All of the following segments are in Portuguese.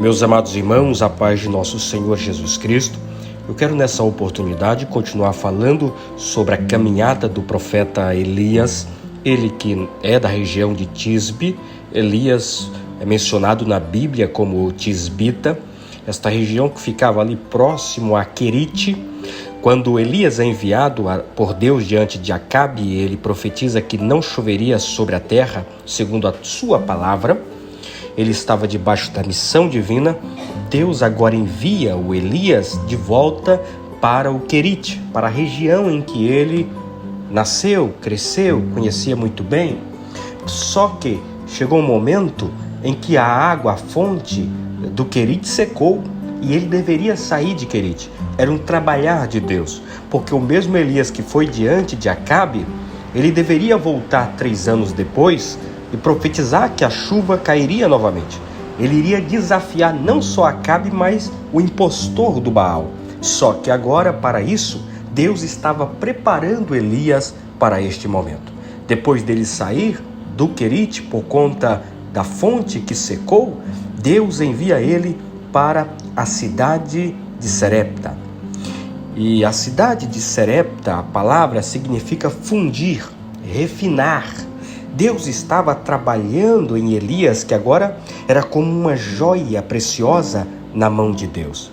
Meus amados irmãos, a paz de nosso Senhor Jesus Cristo, eu quero nessa oportunidade continuar falando sobre a caminhada do profeta Elias, ele que é da região de Tisbe. Elias é mencionado na Bíblia como Tisbita, esta região que ficava ali próximo a Querite. Quando Elias é enviado por Deus diante de Acabe, ele profetiza que não choveria sobre a terra, segundo a sua palavra. Ele estava debaixo da missão divina. Deus agora envia o Elias de volta para o Querite, para a região em que ele nasceu, cresceu, conhecia muito bem. Só que chegou um momento em que a água, a fonte do Querite secou e ele deveria sair de Querite. Era um trabalhar de Deus, porque o mesmo Elias que foi diante de Acabe, ele deveria voltar 3 anos depois e profetizar que a chuva cairia novamente. Ele iria desafiar não só Acabe, mas o impostor do Baal. Só que agora, para isso, Deus estava preparando Elias para este momento. Depois dele sair do Querite por conta da fonte que secou, Deus envia ele para a cidade de Serepta. E a cidade de Serepta, a palavra significa fundir, refinar. Deus estava trabalhando em Elias, que agora era como uma joia preciosa na mão de Deus.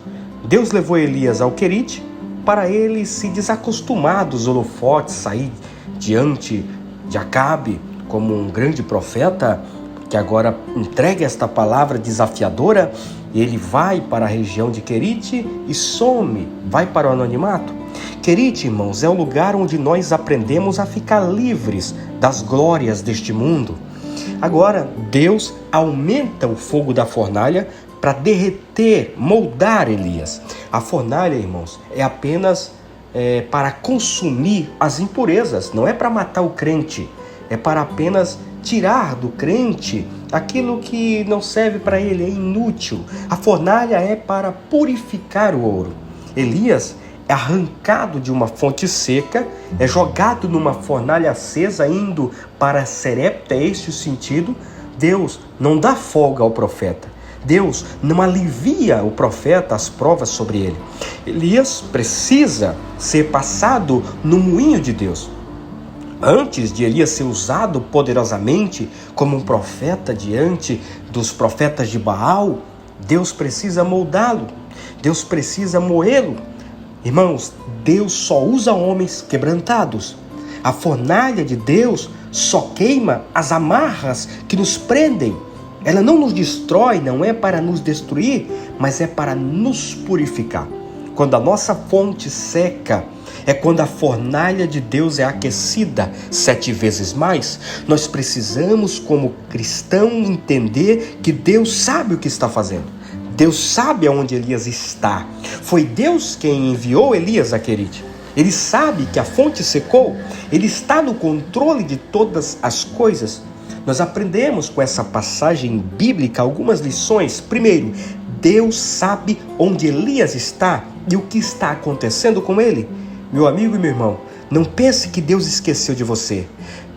Deus levou Elias ao Querite para ele se desacostumar dos holofotes, sair diante de Acabe como um grande profeta, que agora entrega esta palavra desafiadora. Ele vai para a região de Querite e some, vai para o anonimato. Querite, irmãos, é o lugar onde nós aprendemos a ficar livres das glórias deste mundo. Agora, Deus aumenta o fogo da fornalha para derreter, moldar Elias. A fornalha, irmãos, é apenas para consumir as impurezas, não é para matar o crente, é para apenas tirar do crente aquilo que não serve para ele, é inútil. A fornalha é para purificar o ouro. Elias é arrancado de uma fonte seca, é jogado numa fornalha acesa, indo para Serepta. É este o sentido. Deus não dá folga ao profeta. Deus não alivia o profeta as provas sobre ele. Elias precisa ser passado no moinho de Deus. Antes de Elias ser usado poderosamente como um profeta diante dos profetas de Baal, Deus precisa moldá-lo. Deus precisa moê-lo. Irmãos, Deus só usa homens quebrantados. A fornalha de Deus só queima as amarras que nos prendem. Ela não nos destrói, não é para nos destruir, mas é para nos purificar. Quando a nossa fonte seca, é quando a fornalha de Deus é aquecida 7 vezes mais. Nós precisamos, como cristão, entender que Deus sabe o que está fazendo. Deus sabe aonde Elias está. Foi Deus quem enviou Elias a Querite. Ele sabe que a fonte secou. Ele está no controle de todas as coisas. Nós aprendemos com essa passagem bíblica algumas lições. Primeiro, Deus sabe onde Elias está e o que está acontecendo com ele. Meu amigo e meu irmão, não pense que Deus esqueceu de você.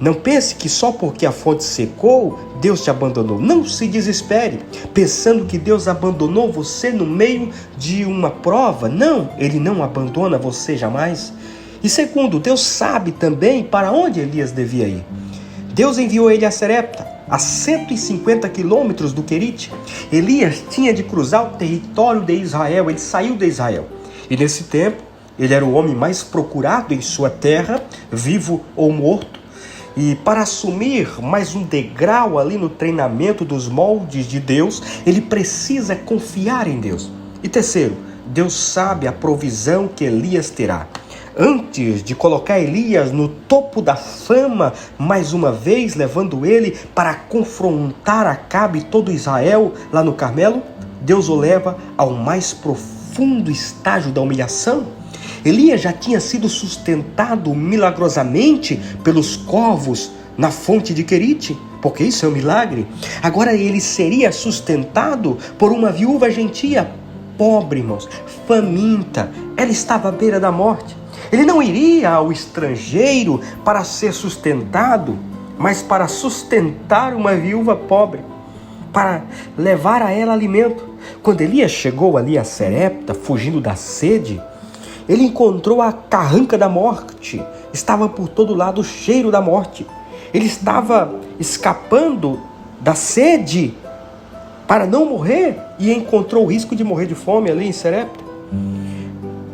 Não pense que só porque a fonte secou, Deus te abandonou. Não se desespere, pensando que Deus abandonou você no meio de uma prova. Não, Ele não abandona você jamais. E segundo, Deus sabe também para onde Elias devia ir. Deus enviou ele a Serepta, a 150 quilômetros do Querite. Elias tinha de cruzar o território de Israel, ele saiu de Israel. E nesse tempo, ele era o homem mais procurado em sua terra, vivo ou morto. E para assumir mais um degrau ali no treinamento dos moldes de Deus, ele precisa confiar em Deus. E terceiro, Deus sabe a provisão que Elias terá. Antes de colocar Elias no topo da fama, mais uma vez levando ele para confrontar Acabe e todo Israel lá no Carmelo, Deus o leva ao mais profundo estágio da humilhação. Elias já tinha sido sustentado milagrosamente pelos corvos na fonte de Querite, porque isso é um milagre. Agora ele seria sustentado por uma viúva gentia, pobre, irmãos, faminta. Ela estava à beira da morte. Ele não iria ao estrangeiro para ser sustentado, mas para sustentar uma viúva pobre, para levar a ela alimento. Quando Elias chegou ali a Serepta, fugindo da sede, ele encontrou a carranca da morte. Estava por todo lado o cheiro da morte. Ele estava escapando da sede para não morrer e encontrou o risco de morrer de fome ali em Serepta.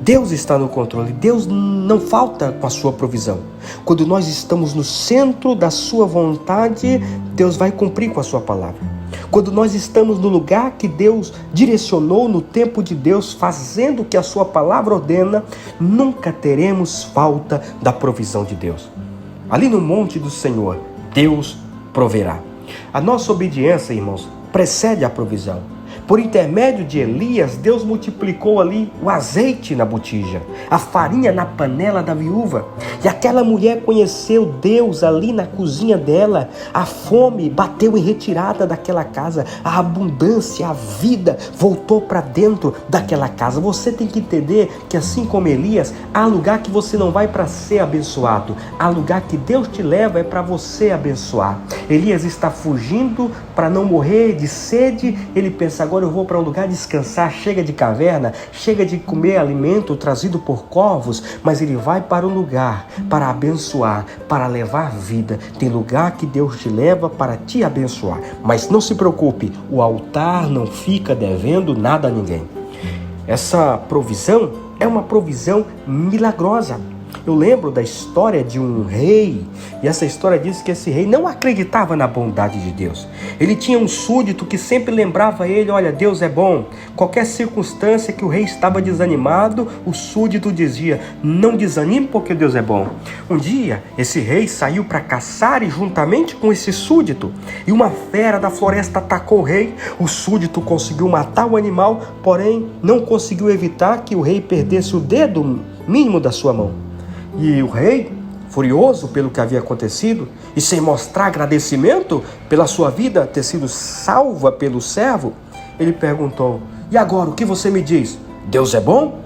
Deus está no controle. Deus não falta com a sua provisão. Quando nós estamos no centro da sua vontade, Deus vai cumprir com a sua palavra. Quando nós estamos no lugar que Deus direcionou, no tempo de Deus, fazendo o que a sua palavra ordena, nunca teremos falta da provisão de Deus. Ali no monte do Senhor, Deus proverá. A nossa obediência, irmãos, precede a provisão. Por intermédio de Elias, Deus multiplicou ali o azeite na botija, a farinha na panela da viúva. E aquela mulher conheceu Deus ali na cozinha dela. A fome bateu em retirada daquela casa. A abundância, a vida voltou para dentro daquela casa. Você tem que entender que assim como Elias, há lugar que você não vai para ser abençoado. Há lugar que Deus te leva é para você abençoar. Elias está fugindo para não morrer de sede. Ele pensa, agora eu vou para um lugar descansar, chega de caverna, chega de comer alimento trazido por corvos, mas ele vai para um lugar para abençoar, para levar vida. Tem lugar que Deus te leva para te abençoar, mas não se preocupe, o altar não fica devendo nada a ninguém. Essa provisão é uma provisão milagrosa. Eu lembro da história de um rei, e essa história diz que esse rei não acreditava na bondade de Deus. Ele tinha um súdito que sempre lembrava ele, olha, Deus é bom. Qualquer circunstância que o rei estava desanimado, o súdito dizia, não desanime porque Deus é bom. Um dia, esse rei saiu para caçar e juntamente com esse súdito, e uma fera da floresta atacou o rei. O súdito conseguiu matar o animal, porém não conseguiu evitar que o rei perdesse o dedo mínimo da sua mão. E o rei, furioso pelo que havia acontecido e sem mostrar agradecimento pela sua vida ter sido salva pelo servo, ele perguntou, e agora o que você me diz? Deus é bom?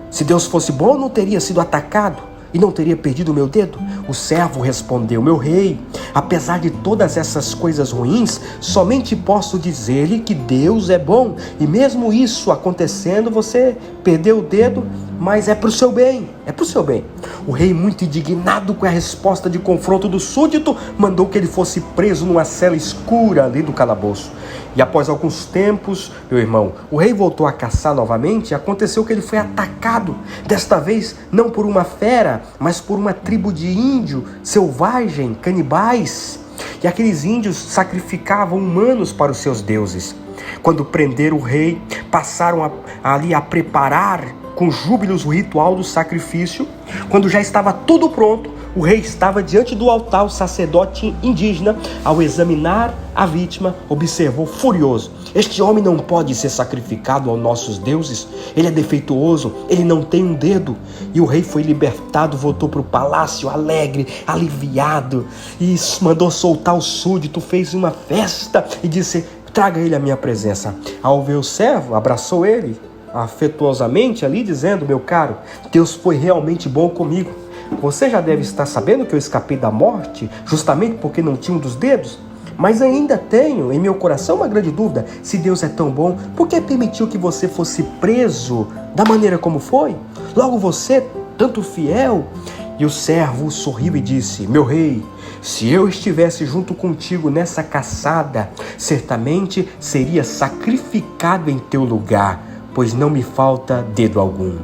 Se Deus fosse bom, não teria sido atacado e não teria perdido o meu dedo? O servo respondeu, meu rei, apesar de todas essas coisas ruins, somente posso dizer-lhe que Deus é bom. E mesmo isso acontecendo, você perdeu o dedo, mas é para o seu bem, é para o seu bem. O rei, muito indignado com a resposta de confronto do súdito, mandou que ele fosse preso numa cela escura ali do calabouço. E após alguns tempos, meu irmão, o rei voltou a caçar novamente e aconteceu que ele foi atacado. Desta vez, não por uma fera, mas por uma tribo de índio, selvagem, canibais. E aqueles índios sacrificavam humanos para os seus deuses. Quando prenderam o rei, passaram ali a preparar com júbilos o ritual do sacrifício. Quando já estava tudo pronto, o rei estava diante do altar. O sacerdote indígena, ao examinar a vítima, observou furioso, este homem não pode ser sacrificado aos nossos deuses, ele é defeituoso, ele não tem um dedo. E o rei foi libertado, voltou para o palácio alegre, aliviado, e mandou soltar o súdito, fez uma festa e disse, traga ele à minha presença. Ao ver o servo, abraçou ele afetuosamente ali, dizendo, meu caro, Deus foi realmente bom comigo. Você já deve estar sabendo que eu escapei da morte justamente porque não tinha um dos dedos. Mas ainda tenho em meu coração uma grande dúvida. Se Deus é tão bom, por que permitiu que você fosse preso da maneira como foi? Logo você, tanto fiel. E o servo sorriu e disse, meu rei, se eu estivesse junto contigo nessa caçada, certamente seria sacrificado em teu lugar, pois não me falta dedo algum.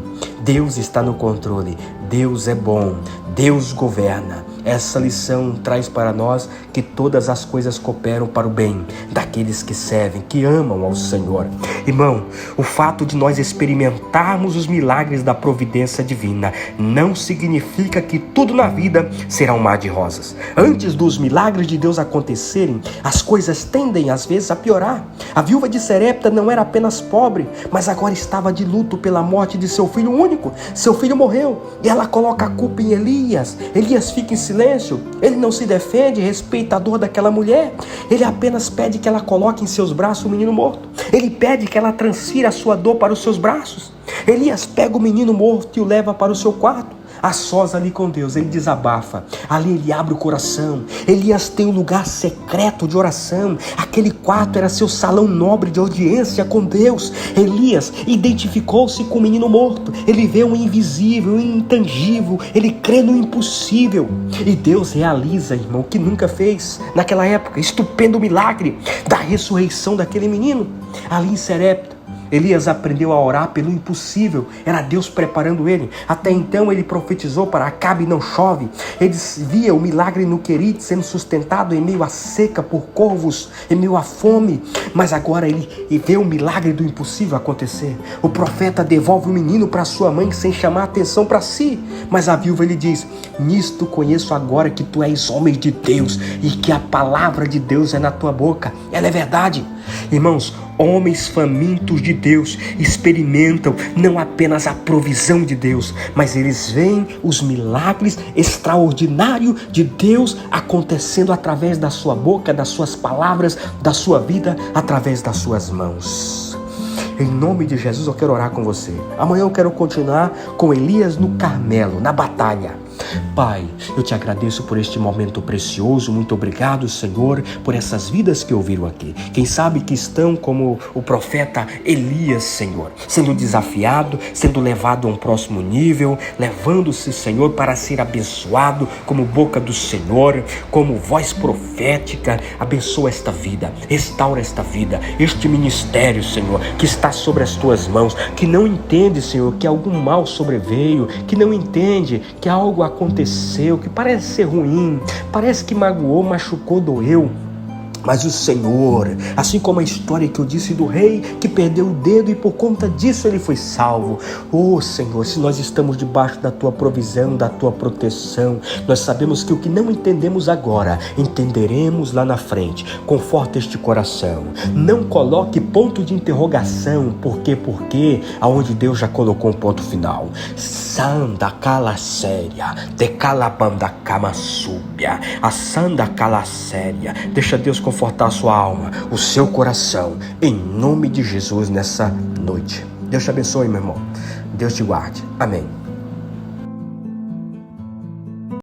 Deus está no controle, Deus é bom, Deus governa. Essa lição traz para nós que todas as coisas cooperam para o bem daqueles que servem, que amam ao Senhor. Irmão, o fato de nós experimentarmos os milagres da providência divina não significa que tudo na vida será um mar de rosas. Antes dos milagres de Deus acontecerem, as coisas tendem às vezes a piorar. A viúva de Serepta não era apenas pobre, mas agora estava de luto pela morte de seu filho único. Seu filho morreu e ela coloca a culpa em Elias. Elias fica em silêncio, ele não se defende, respeita a dor daquela mulher. Ele apenas pede que ela coloque em seus braços o menino morto. Ele pede que ela transfira a sua dor para os seus braços. Elias pega o menino morto e o leva para o seu quarto. a sós ali com Deus, ele desabafa. Ali ele abre o coração. Elias tem um lugar secreto de oração. Aquele quarto era seu salão nobre de audiência com Deus. Elias identificou-se com o menino morto. Ele vê o invisível, o intangível. Ele crê no impossível. E Deus realiza, irmão, o que nunca fez naquela época. Estupendo milagre da ressurreição daquele menino. Ali em Serepta, Elias aprendeu a orar pelo impossível. Era Deus preparando ele. Até então ele profetizou para Acabe: não chove. Ele via o milagre no Querite sendo sustentado em meio à seca por corvos, em meio à fome. Mas agora ele vê o milagre do impossível acontecer. O profeta devolve o menino para sua mãe sem chamar atenção para si. Mas a viúva lhe diz: nisto conheço agora que tu és homem de Deus e que a palavra de Deus é na tua boca. Ela é verdade. Irmãos, homens famintos de Deus experimentam não apenas a provisão de Deus, mas eles veem os milagres extraordinários de Deus acontecendo através da sua boca, das suas palavras, da sua vida, através das suas mãos. Em nome de Jesus eu quero orar com você. Amanhã eu quero continuar com Elias no Carmelo, na batalha. Pai, eu te agradeço por este momento precioso. Muito obrigado, Senhor, por essas vidas que ouviram aqui. Quem sabe que estão como o profeta Elias, Senhor, sendo desafiado, sendo levado a um próximo nível, levando-se, Senhor, para ser abençoado como boca do Senhor, como voz profética. Abençoa esta vida, restaura esta vida, este ministério, Senhor, que está sobre as tuas mãos, que não entende, Senhor, que algum mal sobreveio, que não entende que algo aconteceu, que parece ser ruim, parece que magoou, machucou, doeu. Mas o Senhor, assim como a história que eu disse do rei que perdeu o dedo e por conta disso ele foi salvo. Oh Senhor, se nós estamos debaixo da tua provisão, da tua proteção, nós sabemos que o que não entendemos agora, entenderemos lá na frente. Conforta este coração. Não coloque ponto de interrogação, porque, aonde Deus já colocou um ponto final. Sanda cala séria, de calabanda cama súbia, a sanda cala séria. Deixa Deus confortar a sua alma, o seu coração, em nome de Jesus nessa noite. Deus te abençoe, meu irmão. Deus te guarde. Amém.